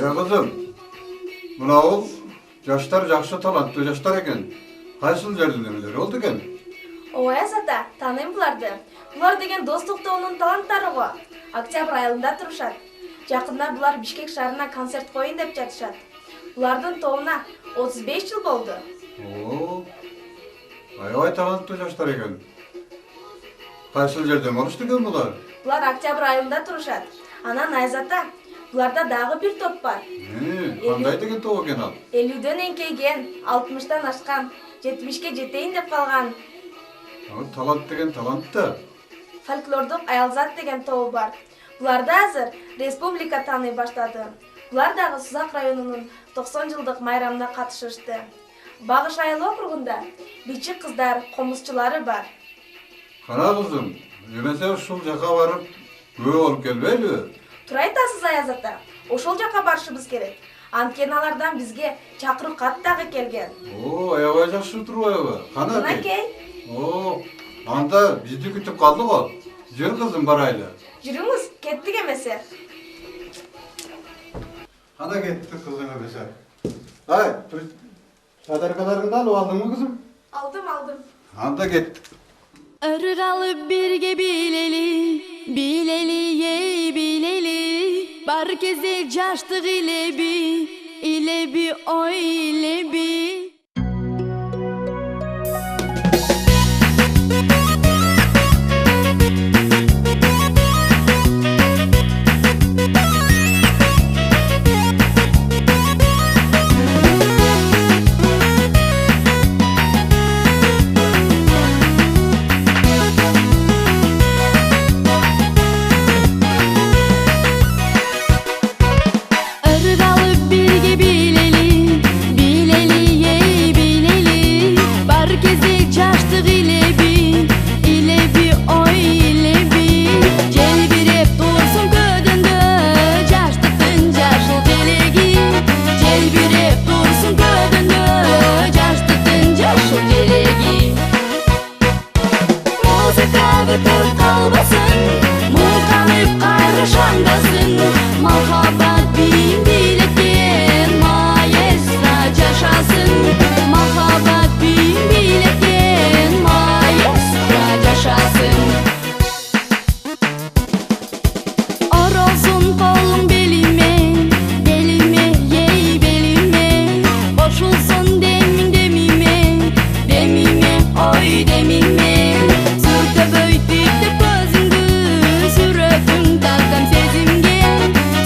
Ya kızım, buna ol, yaşlar жақсы талантты жаштар екен. Қайсыл жерлемелер oldu екен? Ояз ата, таныйм буларды. Булар деген достук тобунун таланттары го. Октябрь айылында турушат. Жакында булар Бишкек шаарына концерт коюн деп жатышат. Булардын тобуна 35 жыл болду. О, аябай талантты жаштар екен. Қайсыл жерден болушту екен булар? Булар Октябрь айылында турушат. Анан Айыз ата, буларда дагы бир топ бар. Кандай деген топ екен ал? 50дөн эңкейген, 60тан ашкан, 70ке жетейин деп калган. Талант деген талантты. Фольклордук Аялзат деген тобу бар. Буларды азыр республика тааный баштады. Булар дагы Сузак районунун 90 жылдык майрамына катышышты. Багыш айыл округунда бичи кыздар комузчулары бар. Кара кызым, эмесе ушул жака барып, көп болуп келбейлиби? Туура айтасыз Аяз ата. Ошол жака барышыбыз керек. Анткени алардан бизге чакыруу кат дагы келген. О, аябай жакшы турбайбы? Кана Мынакей. О, анда бизди күтүп калды го. Жүр кызым барайлы. Жүрүңүз, кеттик эмесе. Кана кетти кызым эмесе. Ай, подаркаларыңды алып алдыңбы кызым? Алдым. Анда кеттик. Örür alıp birge bileli, bileli ey bileli. Bar kezdek jaştık ile bir oy ile bir.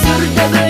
Sürte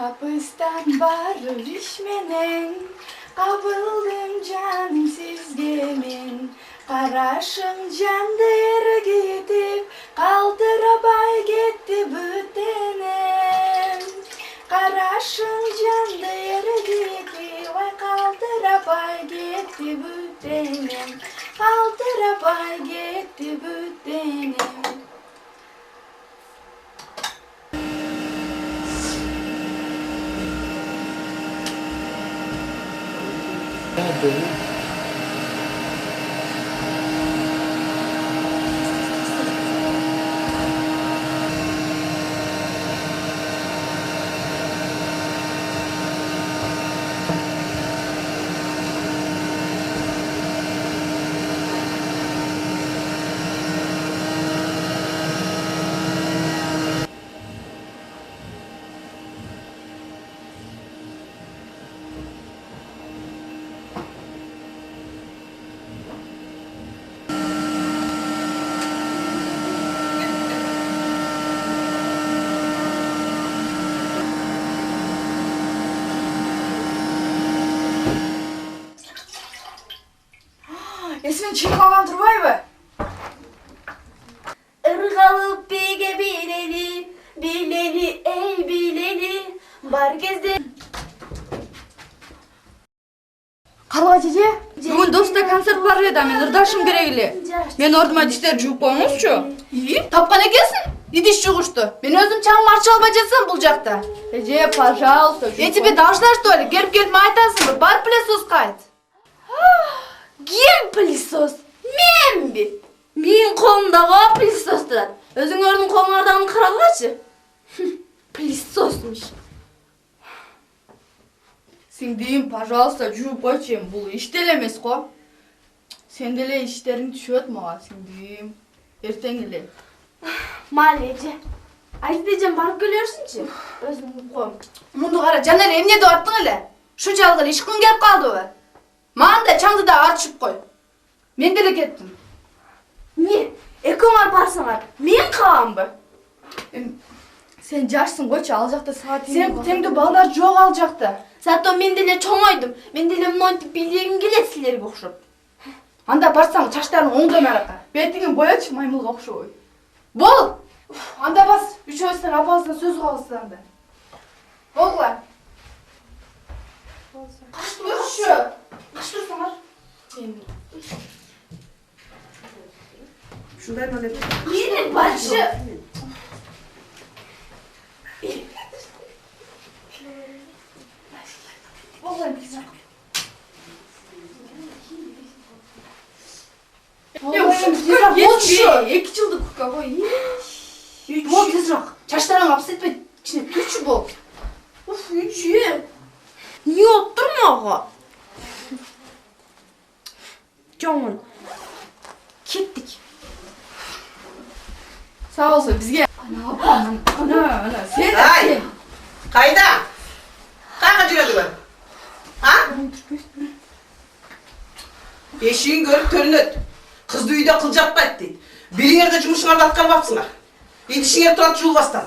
Kapıstan barış menen, kabıldım canım sizge men. Qaraşın candı ergitip, kaldırabay gitti bütenem. Qaraşın candı ergitip, vay kaldırabay gitti bütenem. Kaldırabay gitti bütenem. Esmen çek algan turbayбы? Irgalıp bege bileli, bileli ey bileli, бар кезде. Карга чеже, бүгүн доста концерт бар эле да, мен ырдашым керек эле. Мен ордума диштерди жууп коюңузчу. Тапкан экенсиң? Идиш жугушту. Мен өзүм чаңымды арчып албай жатсам бул жакта. Эже, пожалуйста. Мен тебе должна что ли? Келип айтасыңбы? Барып эле сускайт. Ким пылесос? Менби. Менин колумдагы пылесос турат. Өзүңөрдүн колуңардагын каралгачы. Пылесосмуш. Сиңдийим, пожалуйста, жууп койчу, бул иштел эмес го. Сен деле иштериң түшөт мага, сиңдийим. Эртең эле. Мали эже. Айтыжан барып келерсиңчи? Өзүм коем. Мунду кара, жана эле эмне деп аттың эле? Шунчалык эле иш кылгың келип калдыбы? Маған да чаңды да артышып кой. Мен деле кеттим. Не? Экөөңөр барсаңар, мен каламбы? Сен жашсың койчу, ал жакта саат сен теңдүү балдар жок ал жакта. Зато мен деле чоңойдум. Мен деле монтип бийлегим келет силерге окшоп. Анда барсаң чачтарың оңдон арака. Бетиңи боечу маймылга окшобой. Бол! Анда бас, үчөөбүздүн апабыздын сөзү калсы анда. Болгула. Каштырчу. Каштырсаңар. Шундай малет. Менин барчы. Эки жылдык кука кой. Бол тезирээк. Чачтарың апсетпей, кичине түрчү бол. Уф, үчү. Не оттур мага? Чоңун. Кеттик. Сау болсо бизге. Ана, сен. Ай! Кайда? Кайга жүрөдүңөр? А? Эшигин көрүп төрүнөт. Кызды үйдө кыл жатпайт дейт. Бириңер да жумушуңарды аткарбапсыңар. Идишиңер турат жуулбастан.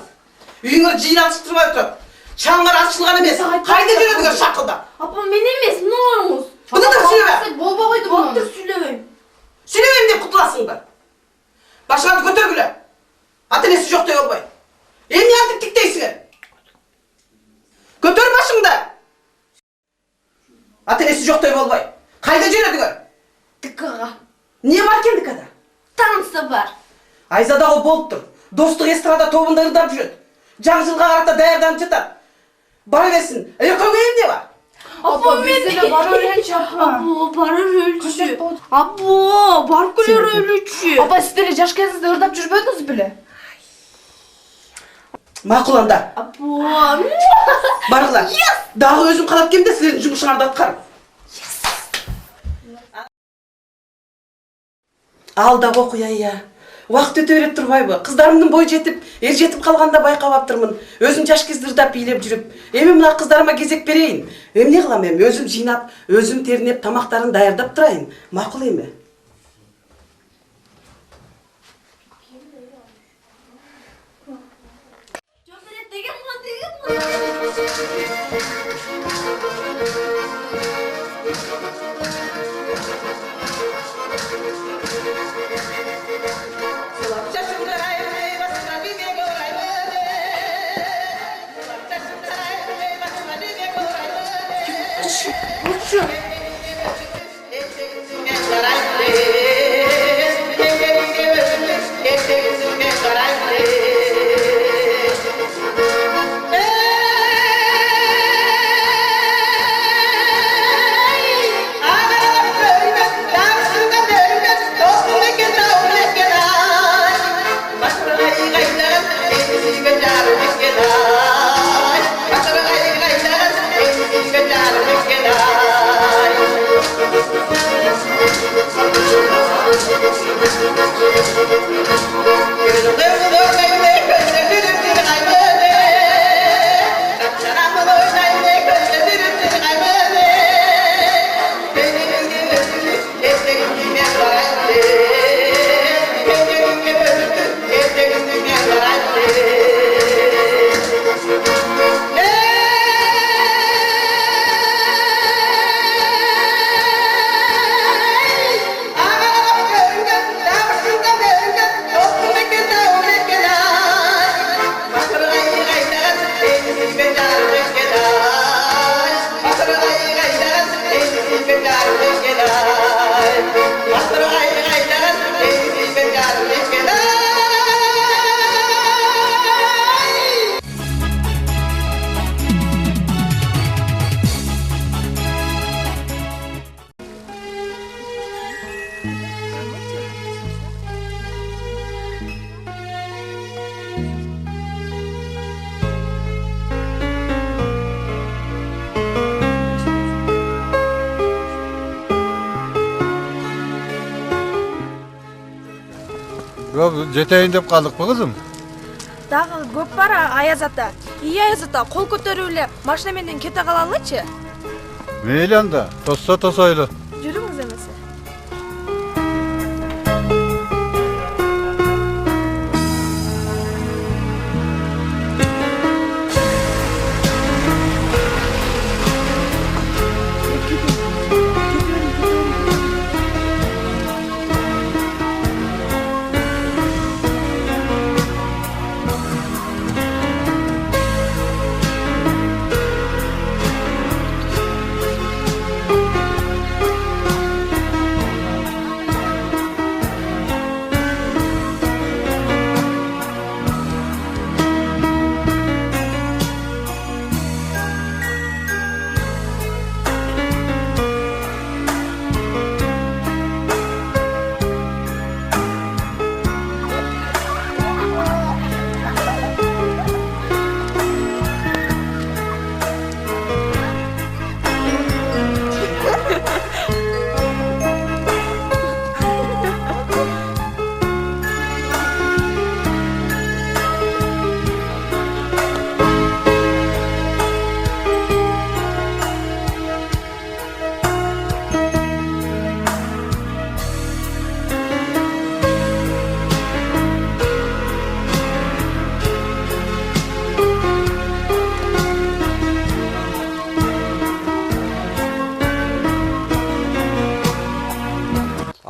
Үйүңөр жыйналышып турбай турат. Чаңгар ачылган эмес. Кайда жүрөдүңөр шакылда? Апа, мен эмес, муңуңуз. Буну да сүйлөбө. Болбой койду Боттур сүйлөбөйм. Сүйлөбөйм деп кутуласыңбы? Башыңарды көтөргүлө. Ата-энеси жоктой болбой. Эмне антип тиктейсиңер? Көтөр башыңды. Ата-энеси жоктой болбой. Кайда жүрөдүңөр? ДКга. Не бар экен ДКда? Танцы бар. Айзадагы болуптур. Достук эстрада тобунда ырдап жүрөт. Жаңы жылга карата даярданып жатат. Бара берсин. Экөөңө эмне бар? Апа, биз деле бара беренчи апа. Апа, барар өлчү. Апа, барып келер өлчү. Апа, сиз деле жаш кезинизде ырдап жүрбөдүңүз беле? Макул анда. Апа. Баргыла. Дагы өзүң калат кемде силердин жумушуңарды аткарып. Ал да окуя. Вакыт өтө берип турбайбы? Кыздарымдын бою жетип, эр жетип калганда байкабаптырмын. Өзүм жаш кезде ырдап бийлеп жүрүп, эми мына кыздарыма кезек берейин. Эмне кылам эми? Өзүм жыйнап, өзүм теринеп, тамактарын даярдап турайын. Макул эми? Жок керек деген Yok, жетейін деп қалдық па қызым? Дағы көп бар Аяз ата. Аяз ата, қол көтеріп эле машина менен кете калалычы. Мейлі анда, тосса тосайлы. Жүрүңүз эмесе.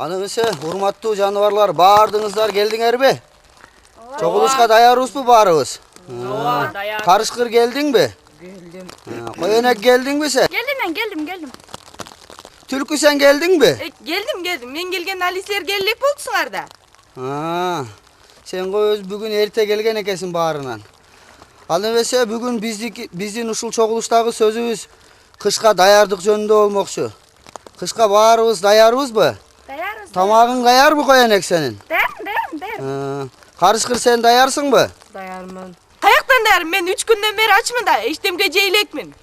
Анысы, урматтуу жаныбарлар, бардыңыздар келдиңер бе? Чогулушка даярбызбы баарыбыз? Ооба, даяр. Карышкыр келдиң бе? Келдим. Коенек келдиң бе сен? Келдим. Түлкү сен келдиң бе? Келдим. Мен келген алисер келдик болсуңар да. Сен өз бүгүн эрте келген экенсиң баарынан. Ал эмесе бүгүн биздин ушул чогулуштагы сөзүбүз кышка даярдык жөнүндө болмокчу. Кышка баарыбыз даярбызбы? Даярбыз. Тамагың даярбы коенек сенин? Даяр. Карышкыр сен даярсыңбы? Даярмын. Каяктан даяр? Мен 3 күндөн бери ачмын да, эчтемге жей элекмин.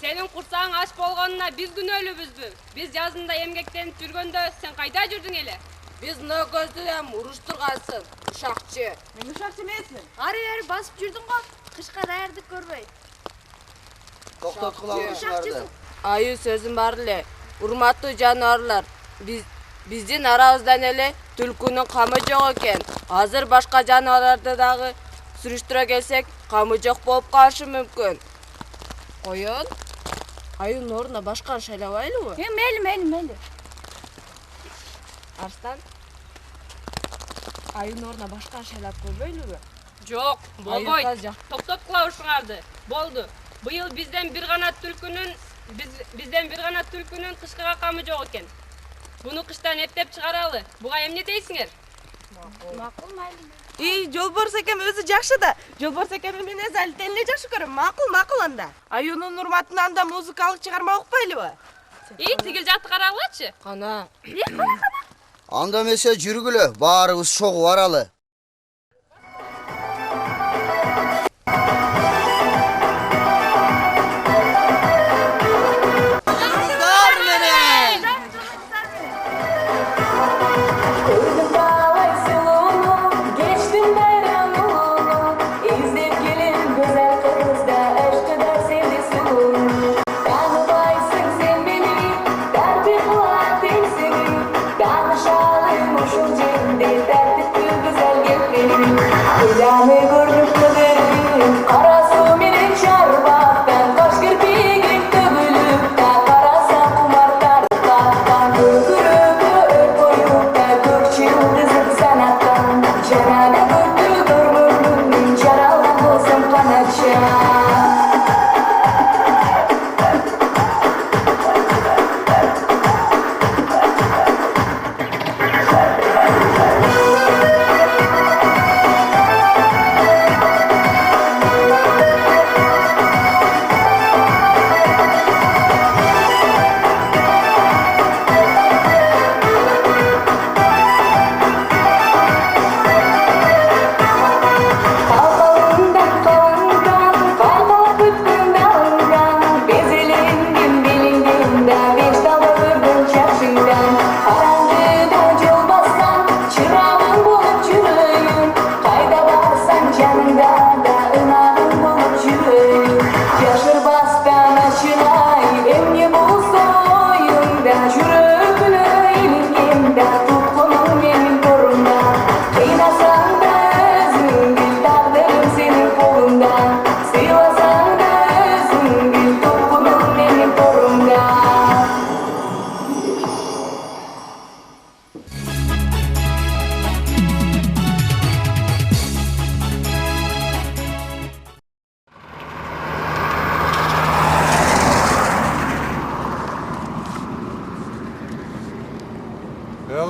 Senin kursağın aç bolğanına biz günölübüzbü. Biz yazında emgektenip жүргөндө sen kayda жүрдүң эле? Биз нөкөздүм, уруштургансың, ушакчы. Мен ушакчы эмесмин. Ары басып жүрдүң го. Кышка даярдык көрбөй. Токтоткула ушуларды. Айы сөзүм бар эле. Урматтуу жаныбарлар, биздин арабыздан эле түлкүнүн камы жок экен. Азыр башка жаныбарларды дагы сүрүштүрө келсек, камы жок болуп калышы мүмкүн. Коyon. Ayın oruna başka şaylabайлы mı? Мейли. Arslan. Ayın oruna başka şaylap koyбайлы mı? Жоқ, болбойт. Айыл жак. Токтоп кылабышыңарды. Болду. Быйыл бізден bir канат түлкүнүн кышкыга камы жок экен. Буну кыштан эптеп чыгаралы. Буга эмне дейсиңер? Жолборс экем өзү жакшы да. Жолборс экемдин менен эле жакшы көрөм. Макул анда. Аюнун урматынан да музыкалык чыгарма укпайлыбы? Тигил жакты карагылачы. Kana. Анда эмесе жүргүлө, баарыбыз чогуу баралы.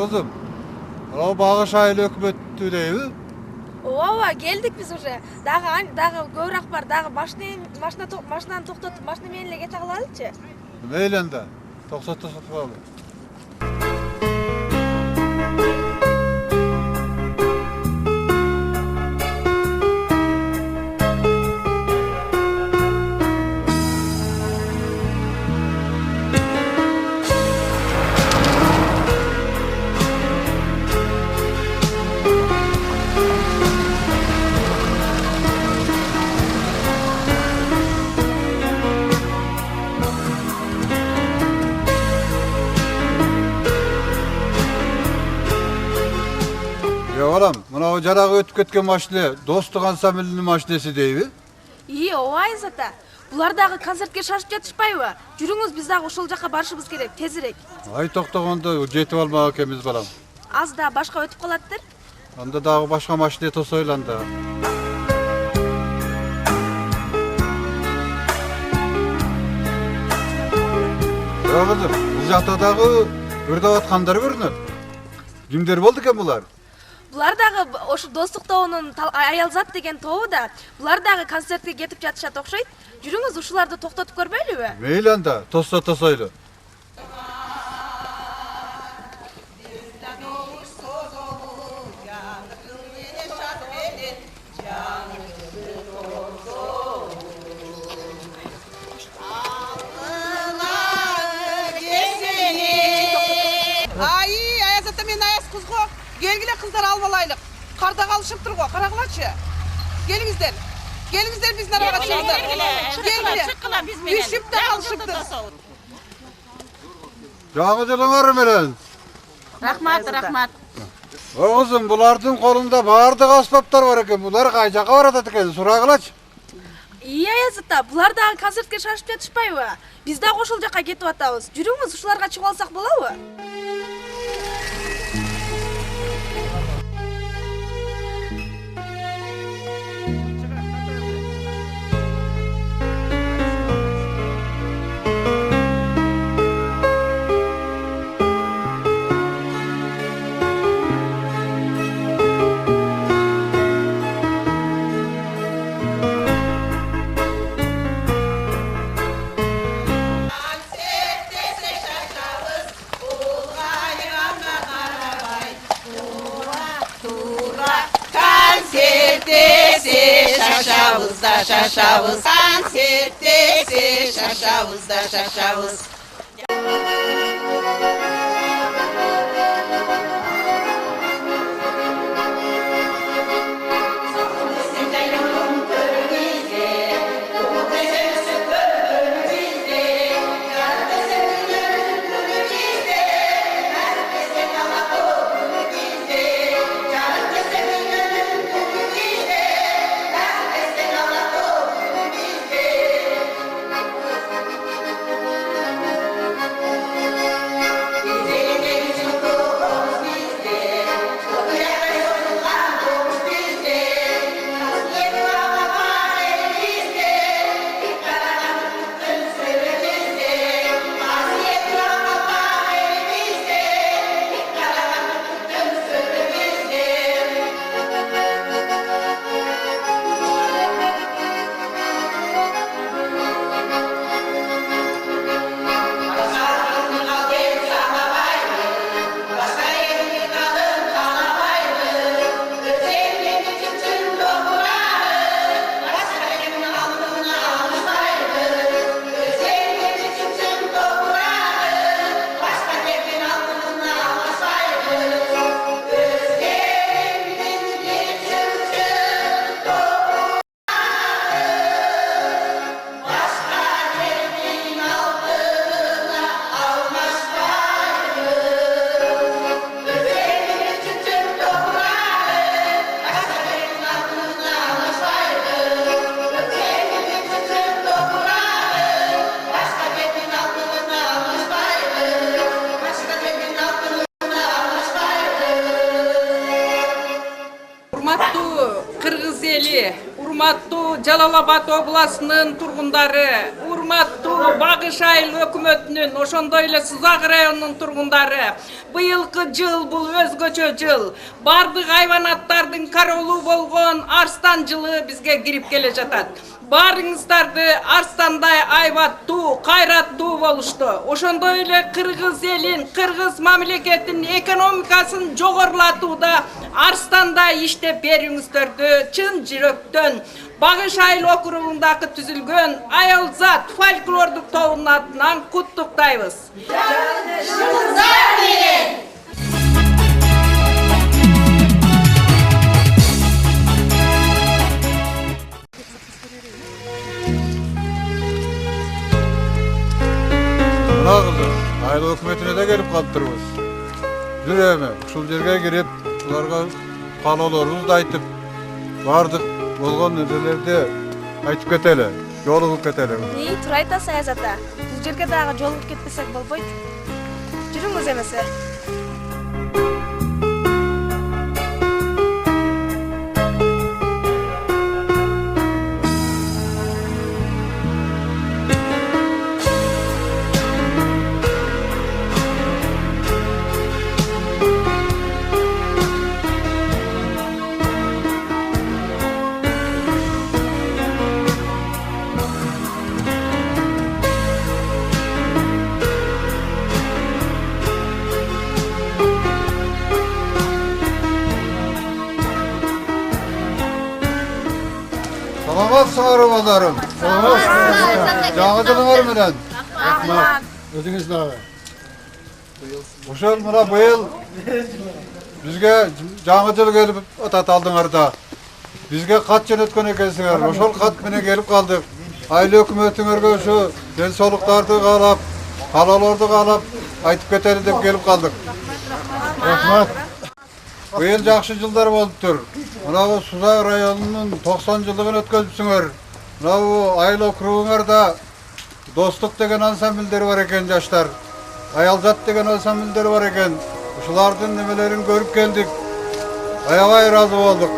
Kızım, o bağış aylı hükümetü değil mi? Ооба, келдик биз уже. Дагы көбүрөөк бар. Дагы машинаны токтотуп, машина менен эле кете калалычы. Meylen de, toksat bağlı. Oğlum, buna o jarağı ötüp ketken maşine, Dostuk ансамблінің машинесі дейбі? Ооба Айзата. Булар дагы концертке шашып жатышпайбы? Жүрүңүз, биз дагы ошол жака барышыбыз керек, тезирээк. Ай токтогондо жетип алмак экенбиз балам. Аз да башка өтүп калаттыр. Анда дагы башка машине тосойлу анда. Кызым, бул жакта дагы ырдап аткандар көрүнөт. Кимдер болду экен булар? Булар дагы ошо Достук тобунун Аялзат деген тобу да. Булар дагы концертке кетип жатышат окшойт. Жүрүңүз, ушуларды токтотуп көрбөйлүбү? Мейли анда, тосойлу. Аязатта мен аяз кыз го. Келгиле кыздар алып алайлык. Карда калышыптыр го, карагылачы. Келиңиздер. Келиңиздер биздин арага чыгыңдар. Келгиле. Бишип да калышыптыр. Жаңы жылыңар менен. Рахмат. Кызым, булардын колунда баардык аспаптар бар экен. Булар кай жака баратат экен? Сурагылачы. Аязыта, булар дагы концертке шашып жатышпайбы? Биз дагы ошол жакка кетип атабыз. Жүрүңүз, ушуларга чыгып алсак болобу? Şaşavız da şaşavız, konsertdese şaşavız da şaşavız. Урматтуу Жалал-Абад областынын тургундары, урматтуу Багыш айыл өкмөтүнүн, ошондой эле Сузак районунун тургундары, быйылкы жыл бул өзгөчө жыл. Бардык хайванаттардын королу болгон арстан жылы бизге кирип келе жатат. Барыңыздарды арстандай айбаттуу, кайраттуу болушту. Ошондой эле кыргыз элин, кыргыз мамлекетинин экономикасын жогорулатууда арстандай иштеп бериңиздерди чын жүрөктөн Багыш айыл округундагы түзүлгөн Аялзат фольклордук тобунун атынан куттуктайбыз. Мына кызым, айыл өкмөтүнө да келип калыптырбыз. Жүрөмө, ушул жерге кирип, буларга каалоолорубузду айтып, бардык болгон нерселерди айтып кетели, жолугуп кетели. Туура айтасыз Аяз ата. Бул жерге дагы жолугуп кетпесек болбойт. Жүрүңүз эмесе. Саламатсыңар балдарым. Жаңы жылыңар менен. Өзүңүз дагы. Ошол мына быйыл бизге жаңы жыл келип ататалдыңар да. Бизге кат жөнөткөн экенсиңер. Ошол кат менен келип калдык. Айыл өкмөтүңөргө ушу ден соолуктарды каалап, каалоолорду каалап айтып кетели деп келип калдык. Рахмат. Быйыл жакшы жылдар болуптур. Мына Сузак районунун 90 жылдыгын өткөзүпсүңөр. Mına bu ayıl okruğuңarda dostluk degen ansambilderi var eken jaşlar. Ayalzat degen ansambilderi var eken. Uşulardın nimelerin görüp geldik. Ayabay razı olduk.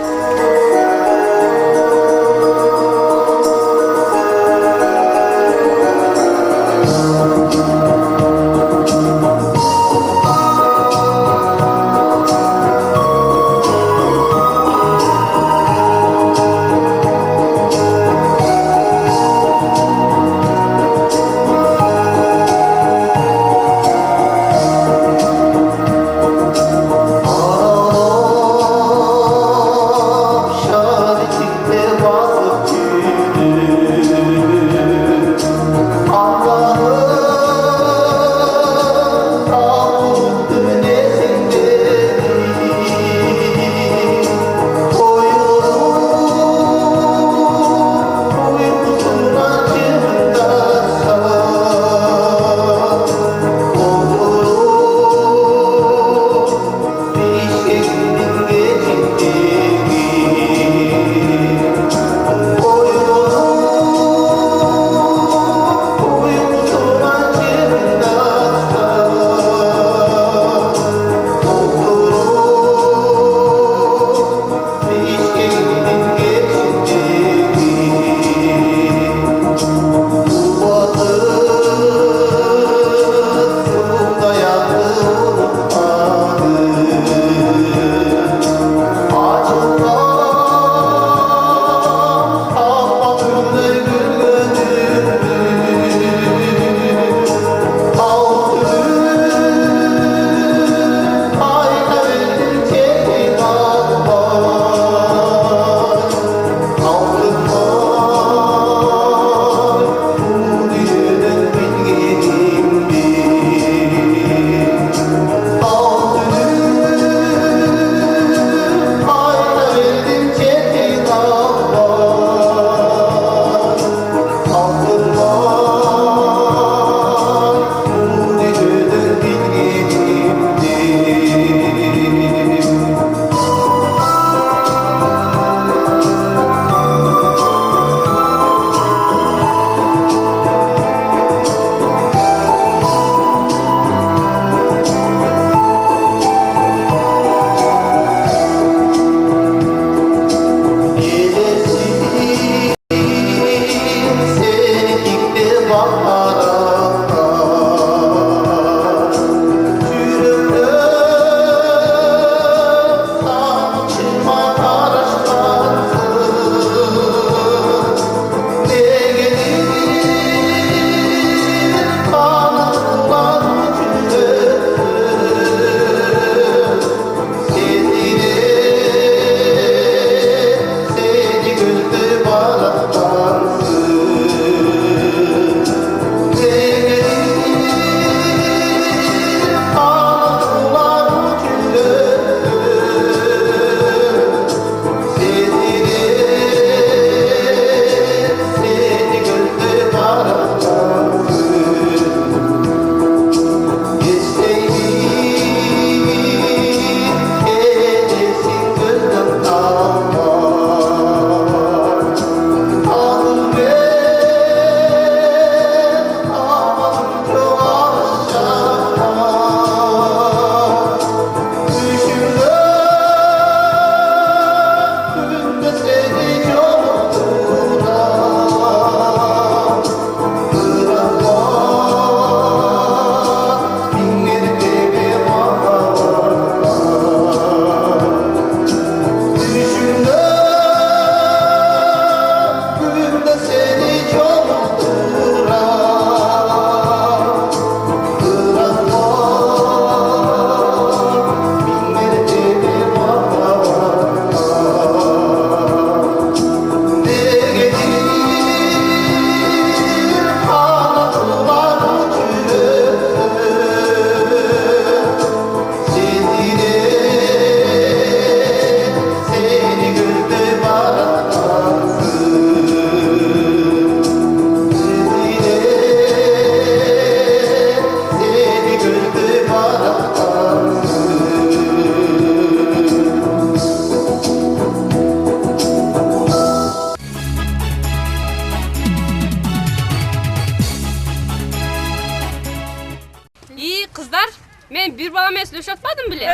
kızlar, men bir bala mesele şatmadım bile.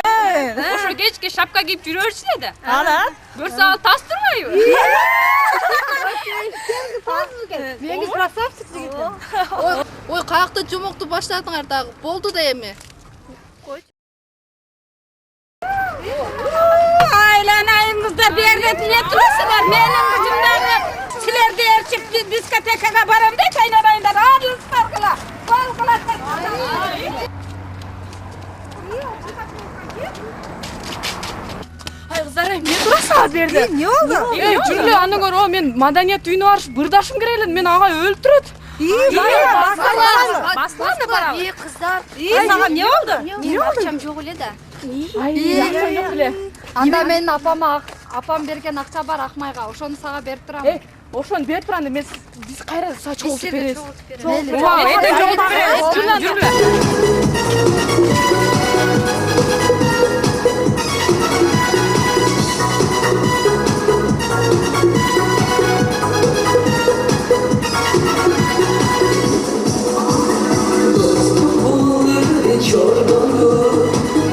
Oşo geçke şapka giyip yürüyorsun da. Ana. Görse al tastırmayı. Mengiz baksam çıktı gitti. Oy kayakta cumuktu başladın dagı. Boldu da emi. Aylanayım kızlar bir yerde niye durursunlar? Benim kızımdan siler diğer çift diskotekaga baram da kaynanayınlar. Ağırlık farkla. Farkla. Hay kızlar, ne durasınız bu yerde? Ne oldu? Жүрle аны көр, о мен маданият үйүнө барып бырдашым келелен, мен ага өлтүрөт. Baslanı bara. İyi kızlar. Sana ne oldu? Ne akşam yok öyle de. Акчам жок эле. Анда менин апам берген акча бар Акмайга. Ошону сага берип турам. Ошону берип турам, мен биз кайра чогултуп беребиз. Wow, eten çogultup bereriz. Жүрle.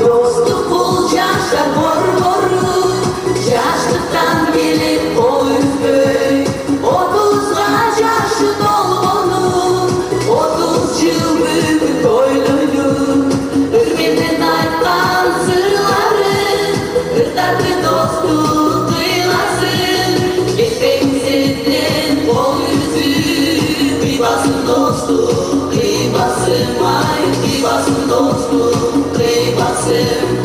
Dostluk bulacaksa boru yaşlıktan gelip o üzgün 30'a yaşı dolmalı 30 yıl büyük boyluydu Ürmeden ayıptan sırları Hırdatlı dostluk duyulasın Geçmemizden kol yüzü Bir basın dostluk Bir basın ay Bir basın dostluk Bir basın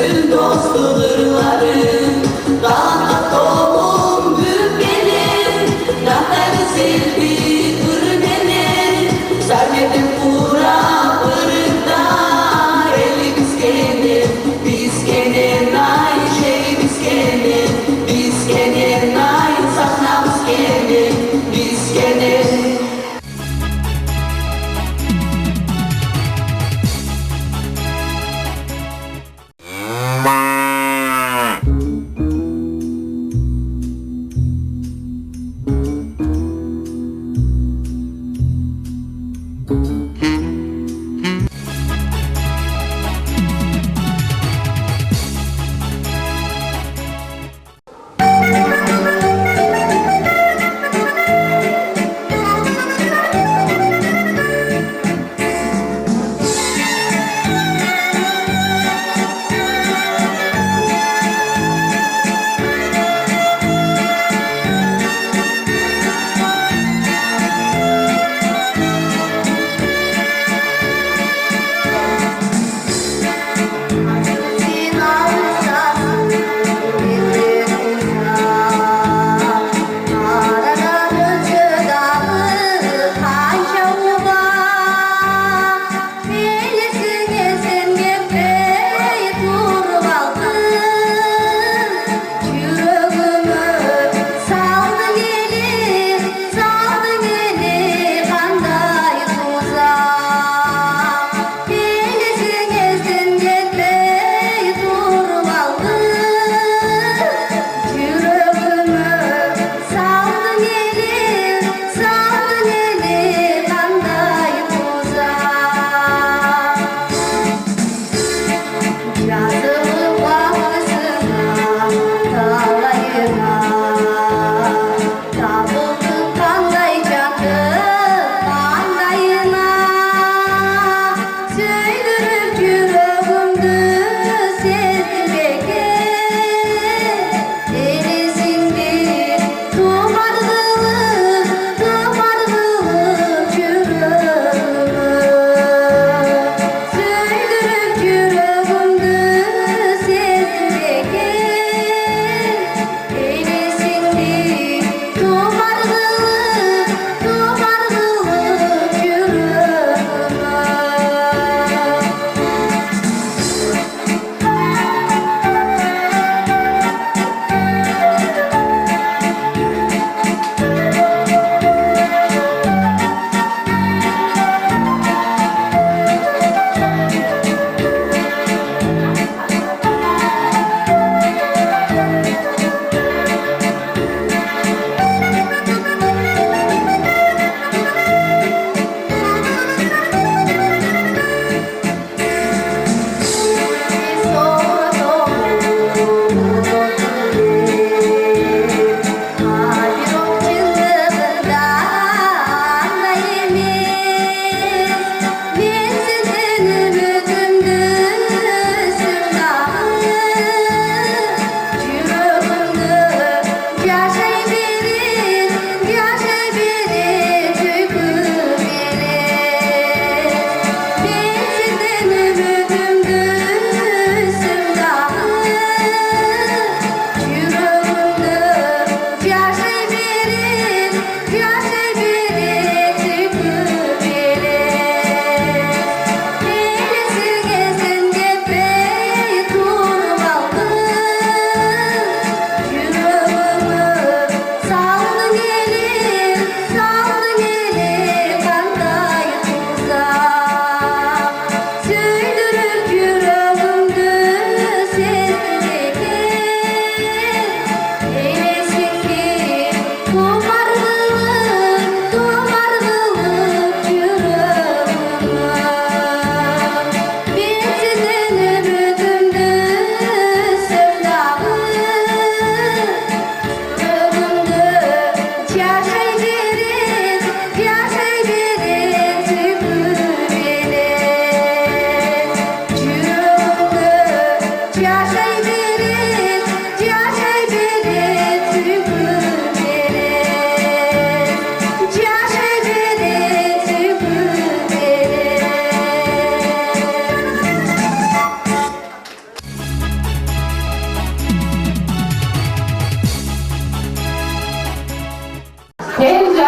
gönül dostu ırlarım Dağda tohum büyük benim Dağları selvi kır benim Sermedim kura ırında Eli biz kenim ay şey biz kenim ay sakna biz kenim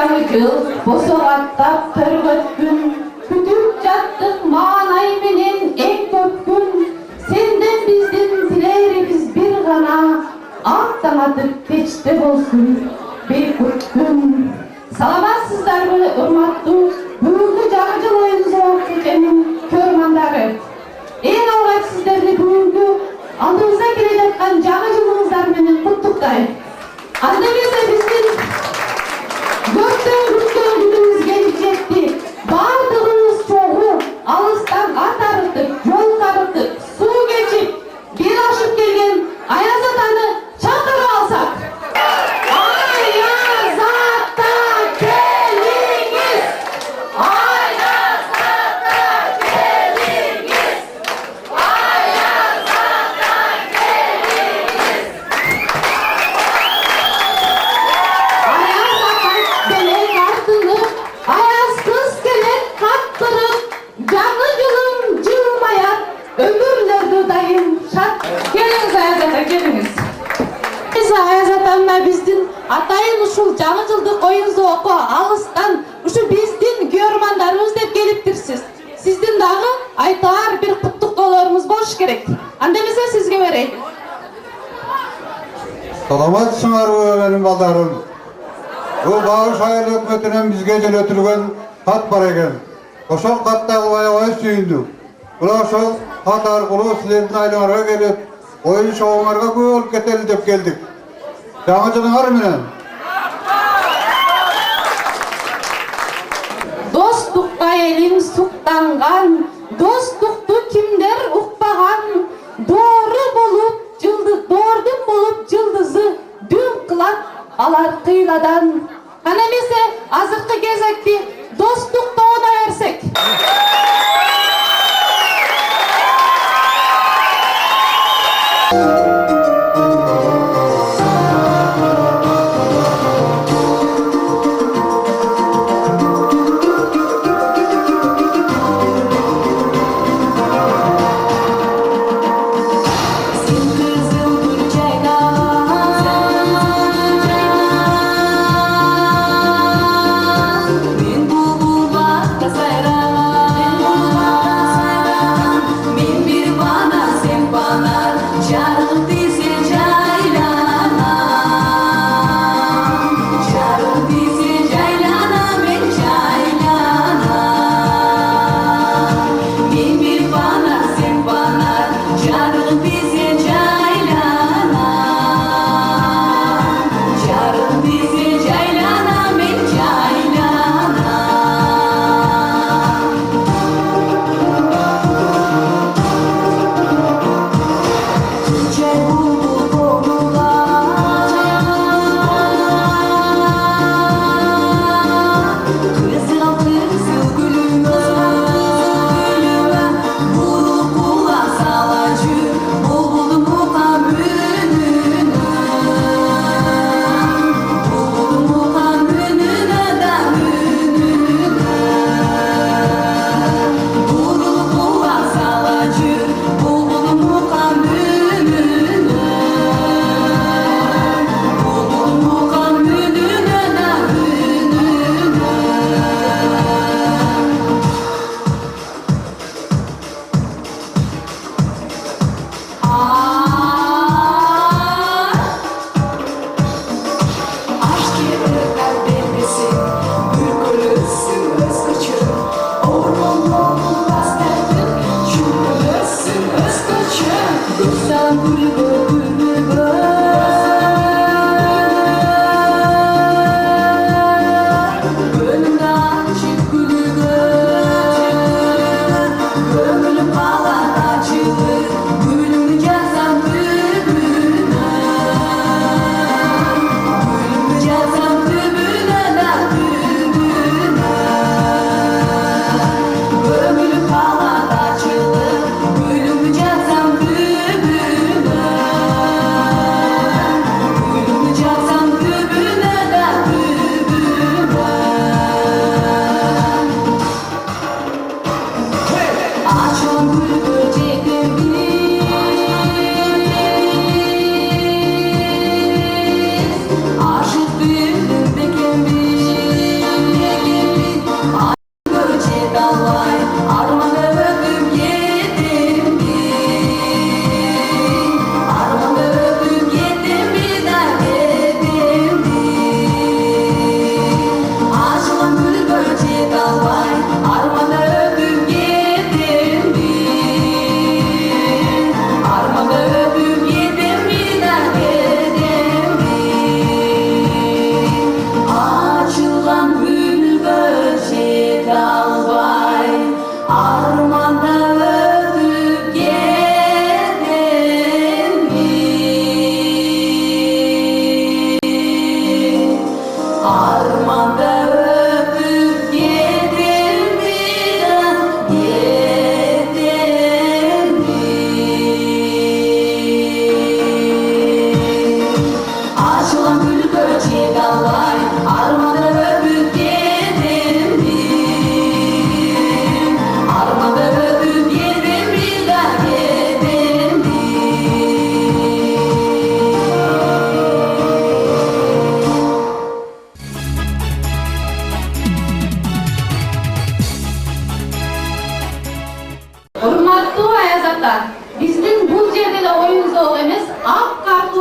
жаңы жыл босоғаттап төргөткүн күтүп жаттык маанай менен эң көп күн сенден биздин тилерибиз бир гана ак таң атып кечте болсун бейкут күн. Саламатсыздарбы урматтуу бүгүнкү жаңы жыл оюн зоок кеченин көрмандары. Эң алгач сиздерди бүгүнкү алдыбызда келе жаткан жаңы жылыңыздар менен куттуктайм. Анда эмесе биздин көптөн күткөн күнүбүз келип жетти. Бардыгыбыз чогуу алыстан ат арытып, жол карытып, суу кечип, бир ашып келген Аяз атаны чакырып алсак. Аяз ата келиңиз! Аяз ата келиңиз! Аяз ата келиңiz! Аяз ата белек артылып, аяз кыз келет каттырып, жаңы жылым жылмаят, өмүрлөрдү дайым шат. Келиңиз Аяз ата, келиңиз. Аяз атамна биздин атайын ушул жаңы жылдык оюн зоокко алыстан ушу биздин көрмандарыбыз деп келиптирсиз. Сиздин дагы айтаар бир куттуктоолоруңуз болуш керек. Анда эмесе сизге берейин. Саламатсыңарбы менин балдарым? Бул Багыш айыл өкмөтүнөн бизге жөнөтүлгөн кат бар экен. Ошол каттагы аябай сүйүндүк. Бул ошол кат аркылуу силердин айларга келип, оюн шоуңарга көп болуп кетели деп келдик. Жаңы жылыңар менен. Достукка элим суктанган, достукту кимдер укпаган, доордун болуп жылдызы дүн кылат алар кыйладан. Кана эмесе азыркы кезекти достукту оона берсек.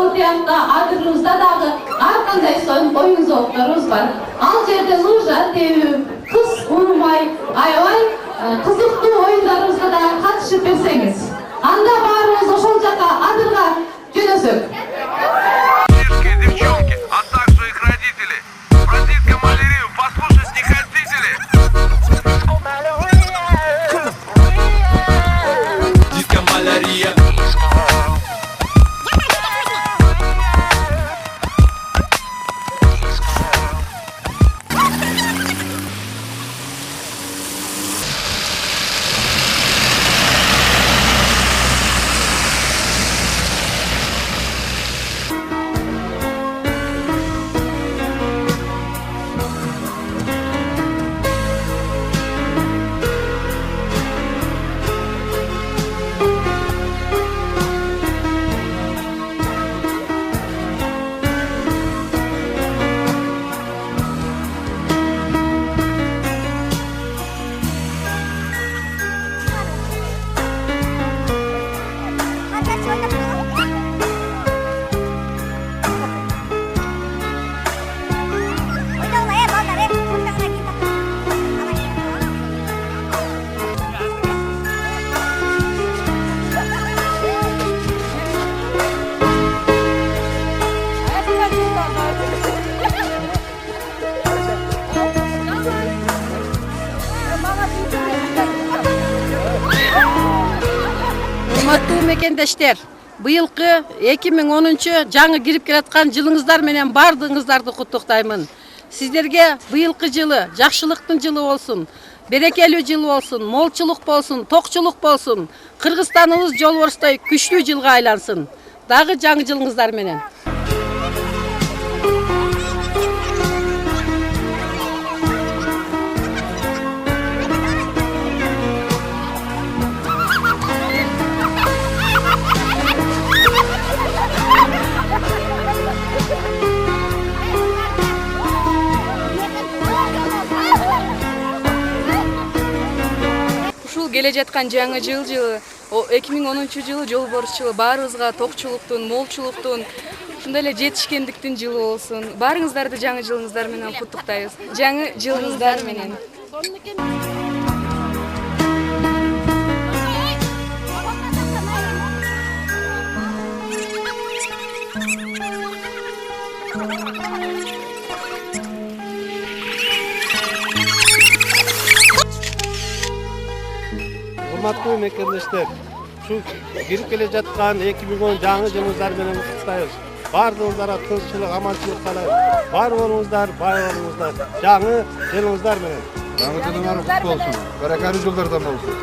ошол тиякта адырыбызда дагы ар кандай оюн зоокторубуз бар. Ал жерде лыжа тебүү, кыз урмай, аябай кызыктуу оюндарыбызга дагы катышып берсеңиз. Анда баарыбыз ошол жака адырга жөнөсөк. Девчонки, а также их родители. Про диско-малярию послушать не хотите ли? Диско-малярия. Урматтуу мекендештер, быйылкы 2010 жаңы кирип келаткан жылыңыздар менен бардыгыңыздарды куттуктаймын. Сиздерге быйылкы жылы жакшылыктын жылы болсун, берекелүү жыл болсун, молчулук болсун, токчулук болсун, Кыргызстаныбыз жолборстой күчтүү жылга айлансын. Дагы жаңы жылыңыздар менен. Келе жаткан жаңы жылы 2010 жылы жолборс жылы баарыбызга токчулуктун, молчулуктун, ушундай эле жетишкендиктин жылы болсун. Баарыңыздарды жаңы жылыңыздар менен куттуктайбыз. Жаңы жылыңыздар менен. Урматтуу мекендештер, şu кирип келе жаткан 2010 жаңы жылыңыздар менен куттуктайбыз. Бардыгыңыздарга тынччылык, аманчылык каалайбыз. Бар болуңуздар, бай болуңуздар. Жаңы жылыңыздар менен. Жаңы жылыңар куту болсун. Берекелүү жылдардан болсун.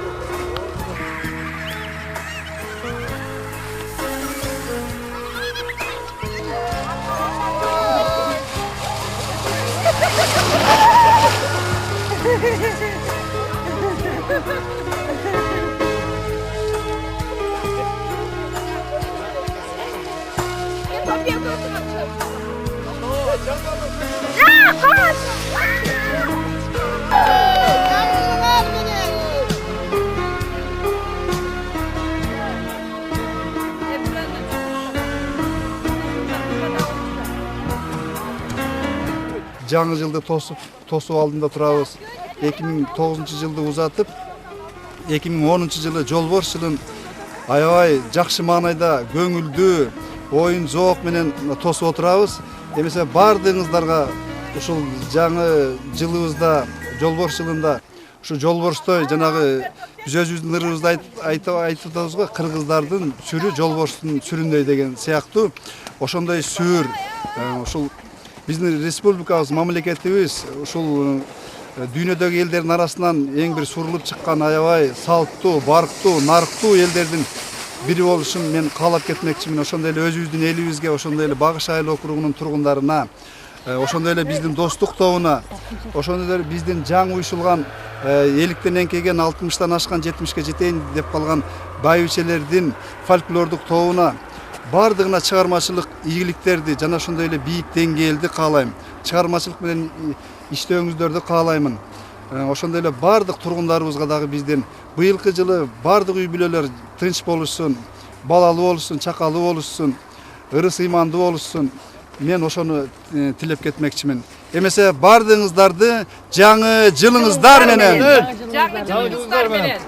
Жаңы жылды тосуп алдында турабыз. 2009 жылды узатып, 2010 жылы жолборс жылын аябай жакшы маанайда көңүлдүү оюн зоок менен тосуп отурабыз. Эмесе бардыгыңыздарга ушул жаңы жылыбызда, жолборс жылында ушу жолборстой жанагы биз өзүбүздүн ырыбызды айтып атабыз го, кыргыздардын сүрү жолборстун сүрүндөй деген сыяктуу ошондой сүр ушул биздин республикабыз, мамлекетибиз ушул дүйнөдөгү элдердин арасынан эң бир сурулуп чыккан аябай салттуу, барктуу, нарктуу элдердин бири болушун мен каалап кетмекчимин. Ошондой эле өзүбүздүн элибизге, ошондой эле Багыш айыл округунун тургундарына, ошондой эле биздин достук тобуна, ошондой эле биздин жаңы уюшулган эликтен эңкейген 60-тан ашкан 70-ке жетейин деп калган байбичелердин фольклордук тобуна бардыгына чыгармачылык ийгиликтерди жана ошондой эле бийик деңгээлди каалайм. Чыгармачылык менен иштөөңүздөрдү каалаймын. Ошондой эле бардык тургундарыбызга дагы биздин быйылкы жылы бардык үй бүлөлөр тынч болушсун, балалуу болушсун, чакалуу болушсун. ырыс ыймандуу болушsun. Men ошону тилеп кетмекчимин. Эмесе бардыгыңыздарды жаңы жылыңыздар менен. жаңы жылыңыздар менен.